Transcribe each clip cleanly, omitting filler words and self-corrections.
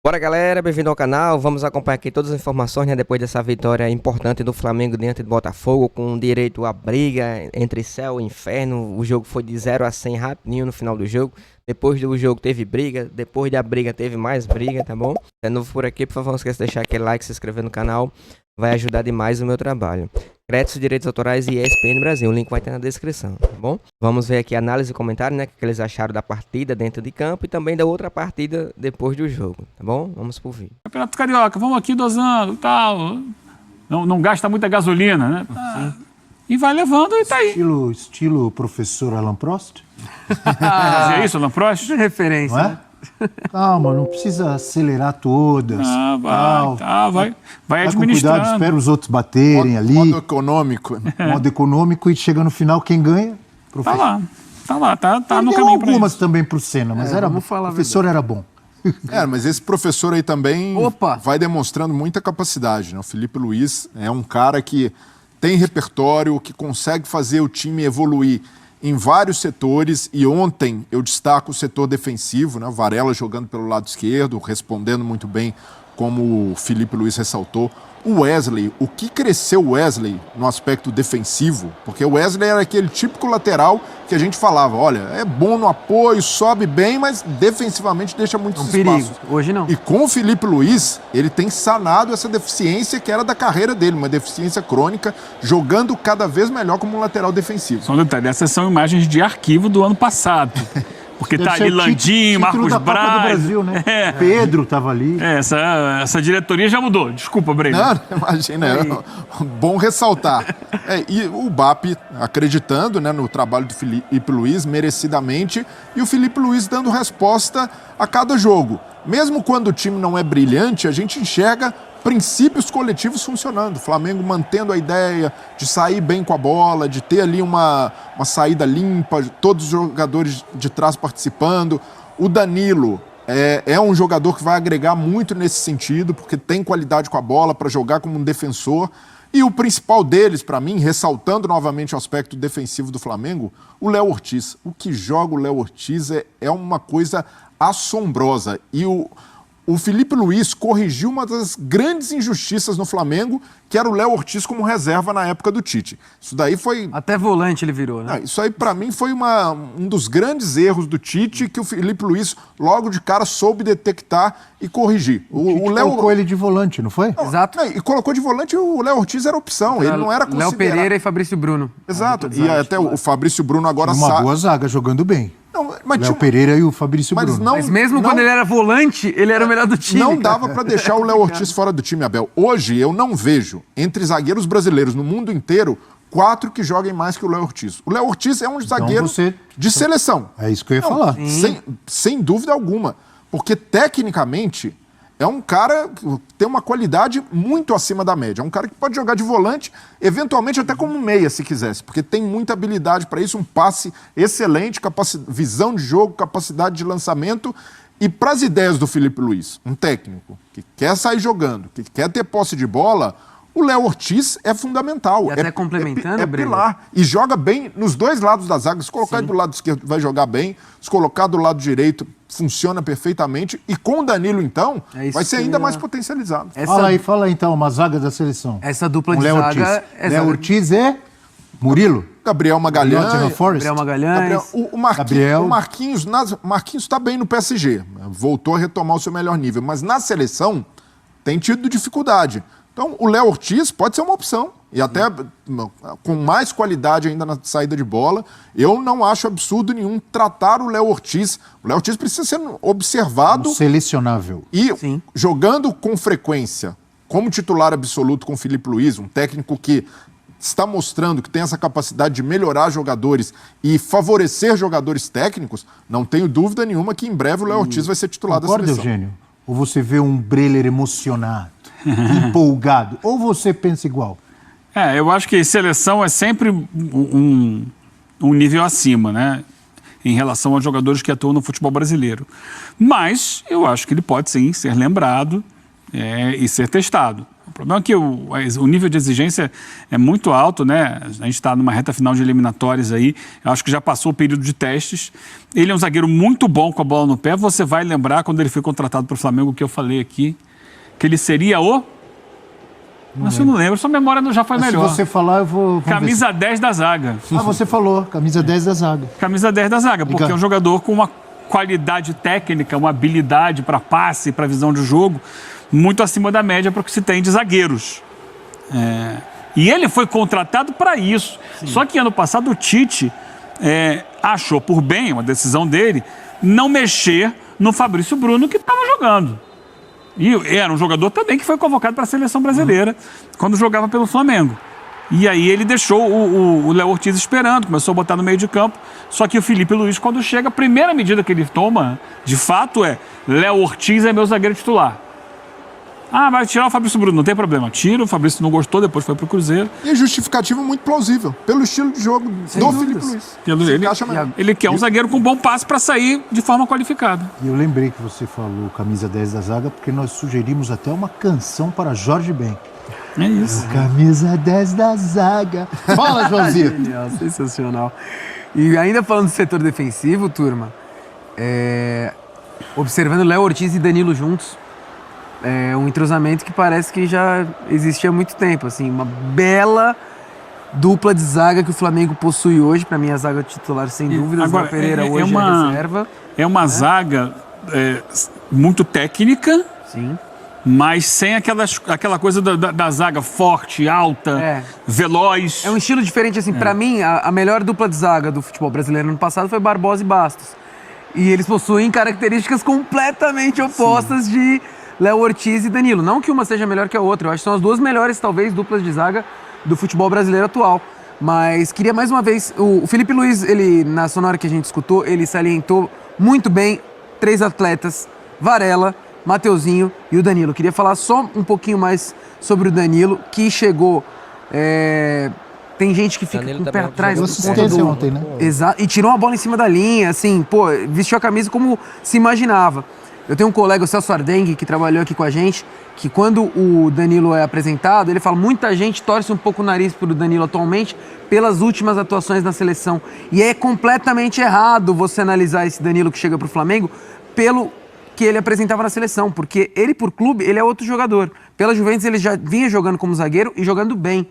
Bora, galera, bem-vindo ao canal. Vamos acompanhar aqui todas as informações, né, depois dessa vitória importante do Flamengo diante do Botafogo, com direito à briga entre céu e inferno. O jogo foi de 0 a 100 rapidinho no final do jogo. Depois do jogo teve briga, depois da briga teve mais briga, tá bom? Se é novo por aqui, por favor, não esqueça de deixar aquele like, se inscrever no canal. Vai ajudar demais o meu trabalho. Créditos, direitos autorais e ESPN Brasil. O link vai ter na descrição, tá bom? Vamos ver aqui a análise e comentário, né? O que eles acharam da partida dentro de campo e também da outra partida depois do jogo, tá bom? Vamos pro vídeo. Campeonato Carioca, vamos aqui dosando e tal. Não gasta muita gasolina, né? E vai levando e tá aí. Estilo professor Alan Prost? Fazia isso, Alan Prost? Referência, Não é? né? Calma, não precisa acelerar todas. Vai com administrando. cuidado, espera os outros baterem ali. Modo econômico. Modo econômico, e chega no final, quem ganha? Professor. Tá no Deu caminho pra algumas isso. também pro Senna, mas era bom. vamos falar O a professor era bom. Mas esse professor aí também Opa! vai demonstrando muita capacidade, né? O Felipe Luiz é um cara que tem repertório, que consegue fazer o time evoluir em vários setores, e ontem eu destaco o setor defensivo, né? O Varela jogando pelo lado esquerdo, respondendo muito bem, como o Felipe Luiz ressaltou. O Wesley, o que cresceu o Wesley no aspecto defensivo, porque o Wesley era aquele típico lateral que a gente falava, olha, é bom no apoio, sobe bem, mas defensivamente deixa muitos espaços. Perigo. Hoje não. E com o Felipe Luiz, ele tem sanado essa deficiência que era da carreira dele, uma deficiência crônica, jogando cada vez melhor como um lateral defensivo. Só um detalhe, essas são imagens de arquivo do ano passado. Porque Deve tá ser ali o Landim, título Marcos da Copa Braz. do Brasil, né? É. Pedro estava ali. Essa diretoria já mudou. Desculpa, Breno. Não, imagina, é bom ressaltar. E o BAP acreditando, né, no trabalho do Felipe Luiz, merecidamente, e o Felipe Luiz dando resposta a cada jogo. Mesmo quando o time não é brilhante, a gente enxerga princípios coletivos funcionando. O Flamengo mantendo a ideia de sair bem com a bola, de ter ali uma saída limpa, todos os jogadores de trás participando. O Danilo é um jogador que vai agregar muito nesse sentido, porque tem qualidade com a bola para jogar como um defensor. E o principal deles, para mim, ressaltando novamente o aspecto defensivo do Flamengo, o Léo Ortiz. O que joga o Léo Ortiz é uma coisa assombrosa. E o Felipe Luiz corrigiu uma das grandes injustiças no Flamengo, que era o Léo Ortiz como reserva na época do Tite. Isso daí foi... Até volante ele virou, né? Isso aí, para mim, foi um dos grandes erros do Tite, que o Felipe Luiz, logo de cara, soube detectar e corrigir. O Léo colocou ele de volante, não foi? Exato. E colocou de volante, o Léo Ortiz era opção, ele não era considerado. Léo Pereira e Fabrício Bruno. Exato, e até o Fabrício Bruno agora Uma boa zaga, jogando bem. Léo Pereira e o Fabrício Bruno. Mas mesmo quando ele era volante, ele era o melhor do time. Não dava para deixar o Léo Ortiz fora do time, Abel. Hoje eu não vejo, entre zagueiros brasileiros no mundo inteiro, 4 que joguem mais que o Léo Ortiz. O Léo Ortiz é um zagueiro de seleção. É isso que eu ia falar. Sem dúvida alguma. Porque tecnicamente é um cara que tem uma qualidade muito acima da média. É um cara que pode jogar de volante, eventualmente até como meia, se quisesse. Porque tem muita habilidade para isso, um passe excelente, visão de jogo, capacidade de lançamento. E para as ideias do Felipe Luiz, um técnico que quer sair jogando, que quer ter posse de bola, o Léo Ortiz é fundamental. E até complementando, é pilar. E joga bem nos dois lados da zaga. Se colocar do lado esquerdo, vai jogar bem. Se colocar do lado direito, funciona perfeitamente. E com o Danilo, então, vai ser ainda mais potencializado. Fala aí, então, uma zaga da seleção. Essa dupla Com de Léo zaga... Ortiz. Léo Ortiz é Murilo. Gabriel Magalhães. Gabriel Magalhães. O Marquinhos está bem no PSG. Voltou a retomar o seu melhor nível. Mas na seleção tem tido dificuldade. Então, o Léo Ortiz pode ser uma opção. E até com mais qualidade ainda na saída de bola. Eu não acho absurdo nenhum tratar o Léo Ortiz. O Léo Ortiz precisa ser observado. Selecionável. E jogando com frequência, como titular absoluto com o Felipe Luiz, um técnico que está mostrando que tem essa capacidade de melhorar jogadores e favorecer jogadores técnicos, não tenho dúvida nenhuma que em breve o Léo Ortiz vai ser titular da seleção. Eugênio? Ou você vê um Breler emocionado, empolgado? Ou você pensa igual? Eu acho que seleção é sempre um nível acima, né? Em relação aos jogadores que atuam no futebol brasileiro. Mas eu acho que ele pode sim ser lembrado e ser testado. problema é que o nível de exigência é muito alto, né? A gente está numa reta final de eliminatórias aí. Eu acho que já passou o período de testes. Ele é um zagueiro muito bom com a bola no pé. Você vai lembrar, quando ele foi contratado para o Flamengo, que eu falei aqui, que ele seria o... Mas eu não lembro, sua memória já foi melhor. Se você falar, eu vou... Camisa 10 da zaga. Ah, você falou, camisa 10 da zaga. Camisa 10 da zaga, porque Liga. é um jogador com uma qualidade técnica, uma habilidade para passe, para visão de jogo, muito acima da média para o que se tem de zagueiros. E ele foi contratado para isso. Sim. Só que ano passado o Tite achou por bem, uma decisão dele, não mexer no Fabrício Bruno, que estava jogando. E era um jogador também que foi convocado para a seleção brasileira quando jogava pelo Flamengo. E aí ele deixou o Léo Ortiz esperando, começou a botar no meio de campo. Só que o Filipe Luís, quando chega, a primeira medida que ele toma, de fato, Léo Ortiz é meu zagueiro titular. Ah, vai tirar o Fabrício Bruno, não tem problema. Tira, o Fabrício não gostou, depois foi pro Cruzeiro. E a justificativa muito plausível, pelo estilo de jogo do Filipe Luís. Ele quer um zagueiro com bom passe para sair de forma qualificada. E eu lembrei que você falou camisa 10 da zaga, porque nós sugerimos até uma canção para Jorge Ben. É isso. Camisa 10 da zaga. Fala, Joãozinho. Genial, sensacional. E ainda falando do setor defensivo, turma, observando Léo Ortiz e Danilo juntos, um entrosamento que parece que já existia há muito tempo, assim, uma bela dupla de zaga que o Flamengo possui hoje, para mim a zaga titular sem dúvidas. Agora, Léo Pereira hoje é reserva. É uma zaga muito técnica, sim, mas sem aquela coisa da zaga forte, alta, veloz. É um estilo diferente, assim, para mim a melhor dupla de zaga do futebol brasileiro no passado foi Barbosa e Bastos. E eles possuem características completamente opostas de Léo Ortiz e Danilo. Não que uma seja melhor que a outra, eu acho que são as duas melhores, talvez, duplas de zaga do futebol brasileiro atual. Mas queria mais uma vez, o Filipe Luís, ele, na sonora que a gente escutou, ele salientou muito bem 3 atletas, Varela, Mateuzinho e o Danilo. Queria falar só um pouquinho mais sobre o Danilo, que chegou... Tem gente que fica com o pé atrás. Assistência ontem, né? Exato. E tirou uma bola em cima da linha, assim, vestiu a camisa como se imaginava. Eu tenho um colega, o Celso Ardengue, que trabalhou aqui com a gente, que quando o Danilo é apresentado, ele fala, muita gente torce um pouco o nariz pro Danilo atualmente pelas últimas atuações na seleção. E é completamente errado você analisar esse Danilo que chega pro Flamengo pelo que ele apresentava na seleção, porque ele, por clube, ele é outro jogador. Pela Juventus, ele já vinha jogando como zagueiro e jogando bem.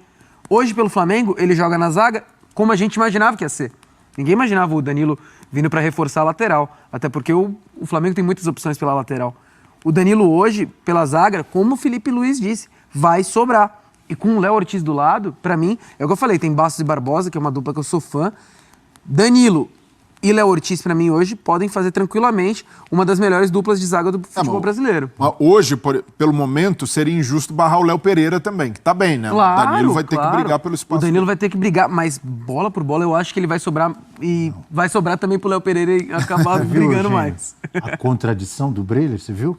Hoje, pelo Flamengo, ele joga na zaga como a gente imaginava que ia ser. Ninguém imaginava o Danilo vindo para reforçar a lateral, até porque o Flamengo tem muitas opções pela lateral. O Danilo hoje, pela zaga, como o Filipe Luís disse, vai sobrar. E com o Léo Ortiz do lado, para mim, é o que eu falei, tem Bastos e Barbosa, que é uma dupla que eu sou fã. Danilo e Léo Ortiz, para mim, hoje, podem fazer tranquilamente uma das melhores duplas de zaga do futebol brasileiro. Hoje, pelo momento, seria injusto barrar o Léo Pereira também, que tá bem, né? Claro, o Danilo vai ter que brigar pelo espaço. O Danilo vai ter que brigar, mas bola por bola, eu acho que ele vai sobrar e vai sobrar também pro Léo Pereira e acabar brigando mais. A contradição do Breler, você viu?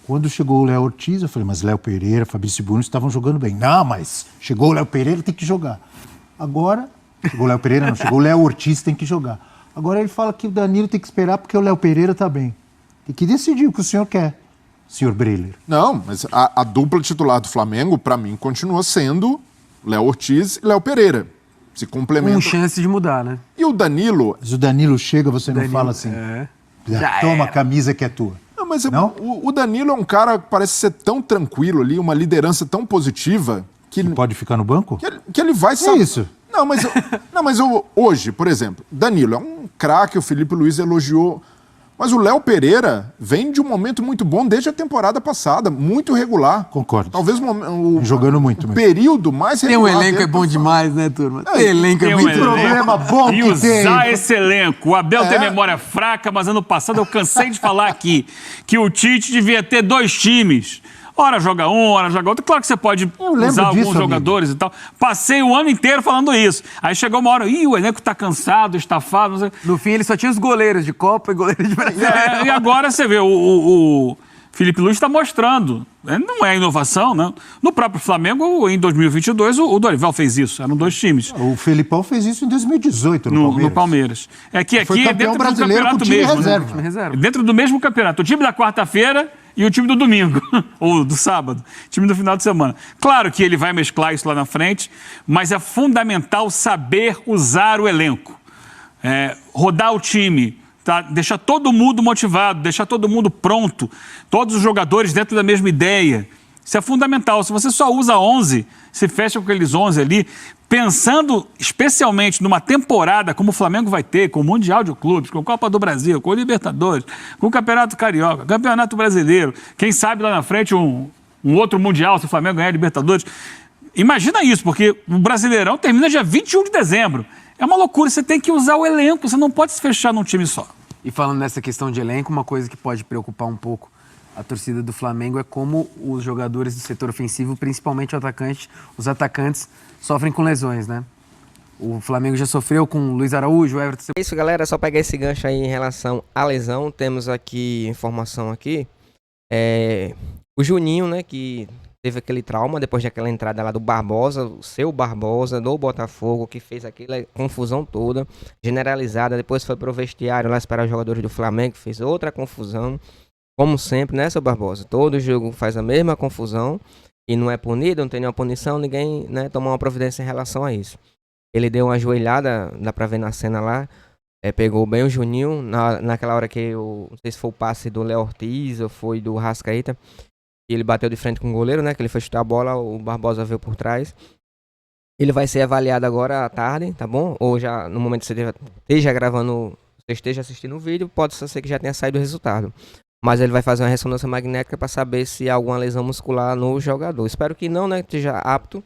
Quando chegou o Léo Ortiz, eu falei, mas Léo Pereira, Fabrício Bruno estavam jogando bem. Não, mas chegou o Léo Pereira, tem que jogar. Agora, chegou o Léo Pereira, não, chegou o Léo Ortiz, tem que jogar. Agora ele fala que o Danilo tem que esperar porque o Léo Pereira tá bem. Tem que decidir o que o senhor quer, senhor Breler. Não, mas a dupla titular do Flamengo, para mim, continua sendo Léo Ortiz e Léo Pereira. Se complementam. Com chance de mudar, né? E o Danilo... Mas o Danilo chega, você não fala assim, toma a camisa que é tua. Não, mas não? O Danilo é um cara que parece ser tão tranquilo ali, uma liderança tão positiva... Que pode ficar no banco? Que ele vai saber. É isso. Mas hoje, por exemplo, Danilo é um craque, o Filipe Luís elogiou, mas o Léo Pereira vem de um momento muito bom desde a temporada passada, muito regular. Concordo. Talvez jogando muito. Período mais regular. Tem um elenco é bom demais, né, turma? Tem elenco é muito problema bom e que usar tem. esse elenco. O Abel tem memória fraca, mas ano passado eu cansei de falar aqui que o Tite devia ter 2 times. Ora joga um, ora joga outro. Claro que você pode usar alguns jogadores e tal. Passei o ano inteiro falando isso. Aí chegou uma hora, o elenco tá cansado, estafado. Não sei. No fim, ele só tinha os goleiros de Copa e goleiros de Brasil. E agora você vê, o Filipe Luís está mostrando. Não é inovação, né? No próprio Flamengo, em 2022, o Dorival fez isso. Eram 2 times. O Felipão fez isso em 2018 no Palmeiras. É que aqui é dentro do campeonato mesmo. Reserva. Dentro do mesmo campeonato. O time da quarta-feira e o time do domingo, ou do sábado, time do final de semana. Claro que ele vai mesclar isso lá na frente, mas é fundamental saber usar o elenco. Rodar o time, tá? Deixar todo mundo motivado, deixar todo mundo pronto, todos os jogadores dentro da mesma ideia. Isso é fundamental. Se você só usa 11, se fecha com aqueles 11 ali, pensando especialmente numa temporada como o Flamengo vai ter, com o Mundial de Clubes, com a Copa do Brasil, com o Libertadores, com o Campeonato Carioca, Campeonato Brasileiro, quem sabe lá na frente um outro Mundial, se o Flamengo ganhar a Libertadores. Imagina isso, porque o Brasileirão termina dia 21 de dezembro. É uma loucura, você tem que usar o elenco, você não pode se fechar num time só. E falando nessa questão de elenco, uma coisa que pode preocupar um pouco a torcida do Flamengo é como os jogadores do setor ofensivo, principalmente os atacantes, sofrem com lesões, né? O Flamengo já sofreu com Luiz Araújo, o Everton... É isso, galera, só pegar esse gancho aí em relação à lesão. Temos aqui informação aqui. O Juninho, né, que teve aquele trauma depois daquela entrada lá do Barbosa, o seu Barbosa, do Botafogo, que fez aquela confusão toda, generalizada. Depois foi pro vestiário lá esperar os jogadores do Flamengo, fez outra confusão. Como sempre, né, seu Barbosa? Todo jogo faz a mesma confusão e não é punido, não tem nenhuma punição, ninguém, né, toma uma providência em relação a isso. Ele deu uma ajoelhada, dá pra ver na cena lá, pegou bem o Juninho, naquela hora que, não sei se foi o passe do Léo Ortiz ou foi do Rascaeta, ele bateu de frente com o goleiro, né, que ele foi chutar a bola, o Barbosa veio por trás. Ele vai ser avaliado agora à tarde, tá bom? Ou já, no momento que você esteja gravando, você esteja assistindo o vídeo, pode ser que já tenha saído o resultado. Mas ele vai fazer uma ressonância magnética para saber se há alguma lesão muscular no jogador. Espero que não, né? Que esteja apto.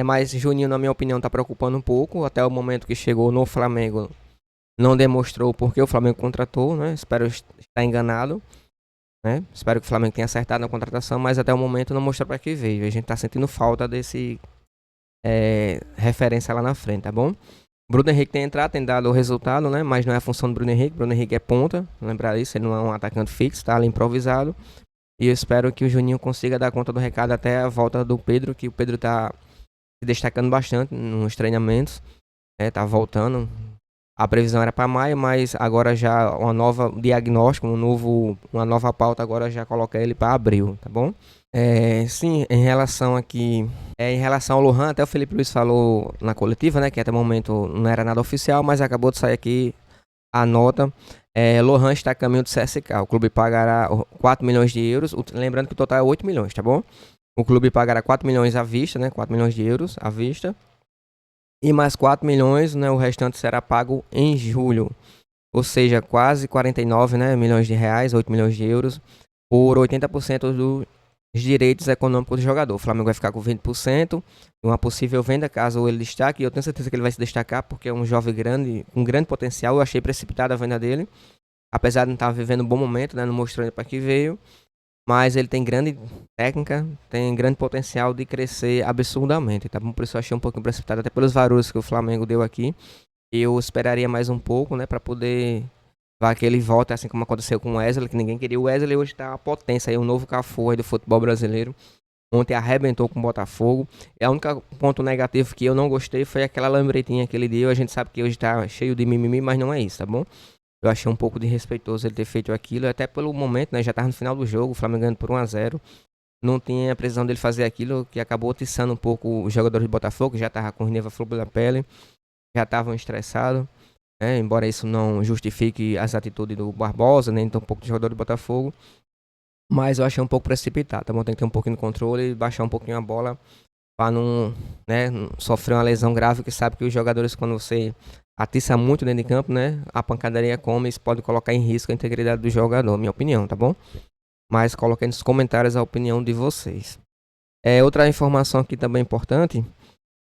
Mas Juninho, na minha opinião, está preocupando um pouco. Até o momento que chegou no Flamengo, não demonstrou porque o Flamengo contratou, né? Espero estar enganado, né? Espero que o Flamengo tenha acertado na contratação, mas até o momento não mostrou para que veio. A gente está sentindo falta desse referência lá na frente, tá bom? Bruno Henrique tem entrado, tem dado o resultado, né? Mas não é a função do Bruno Henrique. Bruno Henrique é ponta, lembrar isso, ele não é um atacante fixo, tá ali improvisado. E eu espero que o Juninho consiga dar conta do recado até a volta do Pedro, que o Pedro tá se destacando bastante nos treinamentos, tá voltando. A previsão era para maio, mas agora já uma nova diagnóstico, uma nova pauta, agora já coloca ele para abril, tá bom? Sim, em relação ao Lohan, até o Felipe Luiz falou na coletiva, né, que até o momento não era nada oficial, mas acabou de sair aqui a nota. Lohan está a caminho do CSK, o clube pagará 4 milhões de euros, lembrando que o total é 8 milhões, tá bom? O clube pagará 4 milhões à vista, né, 4 milhões de euros à vista, e mais 4 milhões, né, o restante será pago em julho, ou seja, quase 49, né, milhões de reais, 8 milhões de euros, por 80% dos direitos econômicos do jogador. O Flamengo vai ficar com 20%, uma possível venda caso ele destaque, e eu tenho certeza que ele vai se destacar porque é um jovem grande, com grande potencial. Eu achei precipitada a venda dele, apesar de não estar vivendo um bom momento, né, não mostrou para que veio, mas ele tem grande técnica, tem grande potencial de crescer absurdamente, tá bom? Por isso eu achei um pouquinho precipitado, até pelos valores que o Flamengo deu aqui. Eu esperaria mais um pouco, né, para poder que ele volta, assim como aconteceu com o Wesley, que ninguém queria o Wesley, hoje tá uma potência aí, um novo Cafu aí do futebol brasileiro. Ontem arrebentou com o Botafogo. E o único ponto negativo que eu não gostei foi aquela lambretinha que ele deu. A gente sabe que hoje tá cheio de mimimi, mas não é isso, tá bom? Eu achei um pouco desrespeitoso ele ter feito aquilo, até pelo momento, né, já tava no final do jogo, o Flamengo ganhando por 1-0. Não tinha a precisão dele fazer aquilo, que acabou atiçando um pouco os jogadores do Botafogo, que já tava com raiva flor da pele, já estavam estressados. Embora isso não justifique as atitudes do Barbosa, nem tão pouco do jogador do Botafogo, mas eu achei um pouco precipitado, tá bom? Tem que ter um pouquinho de controle e baixar um pouquinho a bola para não, né, sofrer uma lesão grave, que sabe que os jogadores, quando você atiça muito dentro de campo, né, a pancadaria come, isso pode colocar em risco a integridade do jogador, minha opinião, tá bom? Mas coloquei nos comentários a opinião de vocês. Outra informação aqui também importante.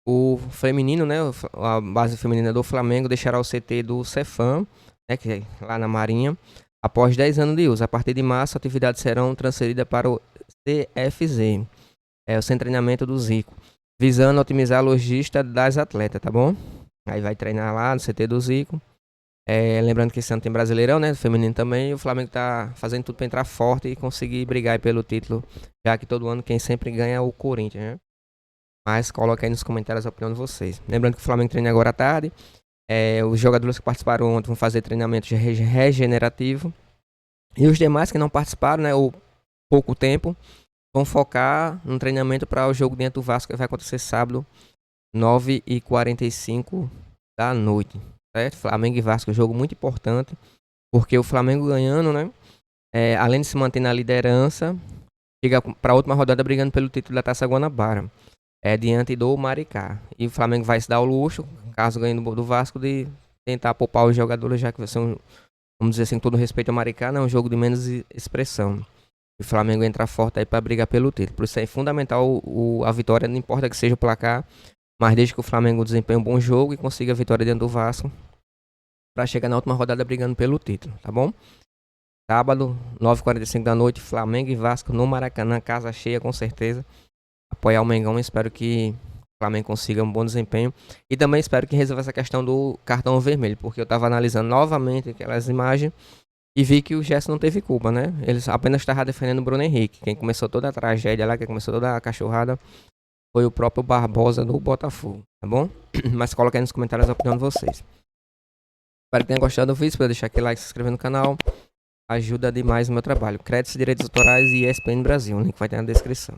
O feminino, né, a base feminina do Flamengo deixará o CT do Cefam, né, que é lá na Marinha, após 10 anos de uso. A partir de março, as atividades serão transferidas para o CFZ, o Centro de Treinamento do Zico, visando otimizar a logística das atletas, tá bom? Aí vai treinar lá no CT do Zico. Lembrando que esse ano tem Brasileirão, né, feminino também, e o Flamengo tá fazendo tudo para entrar forte e conseguir brigar pelo título, já que todo ano quem sempre ganha é o Corinthians, né? Mas coloca aí nos comentários a opinião de vocês. Lembrando que o Flamengo treina agora à tarde. Os jogadores que participaram ontem vão fazer treinamento regenerativo. E os demais que não participaram, né, ou pouco tempo, vão focar no treinamento para o jogo dentro do Vasco, que vai acontecer sábado, 9h45 da noite, certo? Flamengo e Vasco, jogo muito importante, porque o Flamengo ganhando, né? Além de se manter na liderança, chega para a última rodada brigando pelo título da Taça Guanabara, diante do Maricá. E o Flamengo vai se dar o luxo, caso ganhe do Vasco, de tentar poupar os jogadores, já que vai ser vamos dizer assim, com todo respeito ao Maricá, não é um jogo de menos expressão. O Flamengo entrar forte aí para brigar pelo título. Por isso é fundamental a vitória, não importa que seja o placar, mas desde que o Flamengo desempenhe um bom jogo e consiga a vitória dentro do Vasco, para chegar na última rodada brigando pelo título, tá bom? Sábado, 9h45 da noite, Flamengo e Vasco no Maracanã, casa cheia com certeza. Apoiar o Mengão, espero que o Flamengo consiga um bom desempenho. E também espero que resolva essa questão do cartão vermelho, porque eu estava analisando novamente aquelas imagens e vi que o Gerson não teve culpa, né? Ele apenas estava defendendo o Bruno Henrique. Quem começou toda a tragédia lá, quem começou toda a cachorrada, foi o próprio Barbosa do Botafogo, tá bom? Mas coloque aí nos comentários a opinião de vocês. Espero que tenham gostado do vídeo, para deixar aquele like, se inscrever no canal. Ajuda demais o meu trabalho. Créditos, direitos autorais e ESPN Brasil. O link vai ter na descrição.